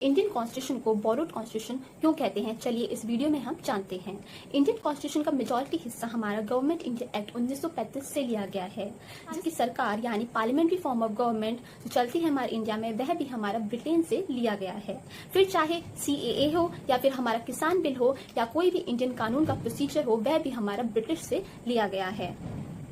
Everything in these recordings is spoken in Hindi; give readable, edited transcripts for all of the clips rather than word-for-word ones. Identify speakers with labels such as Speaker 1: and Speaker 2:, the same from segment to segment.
Speaker 1: इंडियन कॉन्स्टिट्यूशन को बोरोड कॉन्स्टिट्यूशन क्यों कहते हैं, चलिए इस वीडियो में हम जानते हैं। इंडियन कॉन्स्टिट्यूशन का मेजॉरिटी हिस्सा हमारा गवर्नमेंट इंडिया एक्ट 1935 से लिया गया है, जिसकी सरकार यानी पार्लियामेंट्री फॉर्म ऑफ गवर्नमेंट जो चलती है हमारे इंडिया में, वह भी हमारा ब्रिटेन से लिया गया है। फिर चाहे CAA हो या फिर हमारा किसान बिल हो या कोई भी इंडियन कानून का प्रोसीजर हो, वह भी हमारा ब्रिटिश से लिया गया है।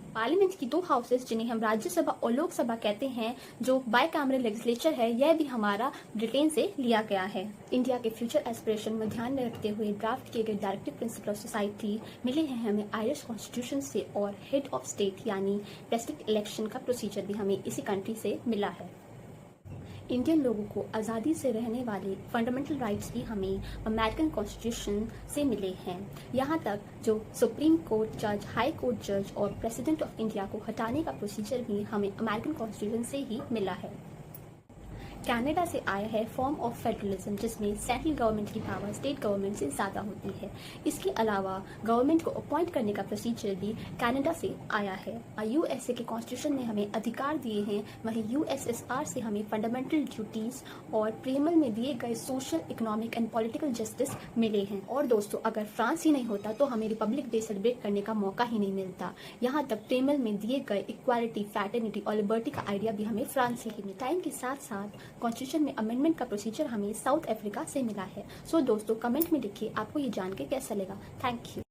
Speaker 1: पार्लियामेंट की दो हाउसेस जिन्हें हम राज्यसभा और लोकसभा कहते हैं, जो बाइकैमरल लेजिस्लेचर है, यह भी हमारा ब्रिटेन से लिया गया है। इंडिया के फ्यूचर एस्पिरेशन में ध्यान में रखते हुए ड्राफ्ट किए गए डायरेक्टिव प्रिंसिपल ऑफ सोसाइटी मिले हैं हमें आयरिश कॉन्स्टिट्यूशन से, और हेड ऑफ स्टेट यानी प्रेसिडेंट इलेक्शन का प्रोसीजर भी हमें इसी कंट्री से मिला है। इंडियन लोगों को आज़ादी से रहने वाले फंडामेंटल राइट्स भी हमें अमेरिकन कॉन्स्टिट्यूशन से मिले हैं। यहाँ तक जो सुप्रीम कोर्ट जज, हाई कोर्ट जज और प्रेसिडेंट ऑफ इंडिया को हटाने का प्रोसीजर भी हमें अमेरिकन कॉन्स्टिट्यूशन से ही मिला है। कनाडा से आया है फॉर्म ऑफ फेडरलिज्म, जिसमें सेंट्रल गवर्नमेंट की पावर स्टेट गवर्नमेंट से ज़्यादा होती है। इसके अलावा गवर्नमेंट को अपॉइंट करने का प्रोसीजर भी कनाडा से आया है। USA के कॉन्स्टिट्यूशन ने हमें अधिकार दिए हैं, वहीं USSR से हमें फंडामेंटल ड्यूटीज और प्रेमल में दिए गए social, economic and political justice मिले हैं। और दोस्तों, अगर फ्रांस ही नहीं होता तो हमें रिपब्लिक डे सेलिब्रेट करने का मौका ही नहीं मिलता। यहाँ तक प्रेमल में दिए गए इक्वालिटी, फ्रैटर्निटी और लिबर्टी का आइडिया भी हमें फ्रांस से ही मिला। टाइम के साथ साथ कॉन्स्टिट्यूशन में अमेंडमेंट का प्रोसीजर हमें साउथ अफ्रीका से मिला है। सो दोस्तों, कमेंट में लिखिए आपको ये जान के कैसा लगा। Thank you.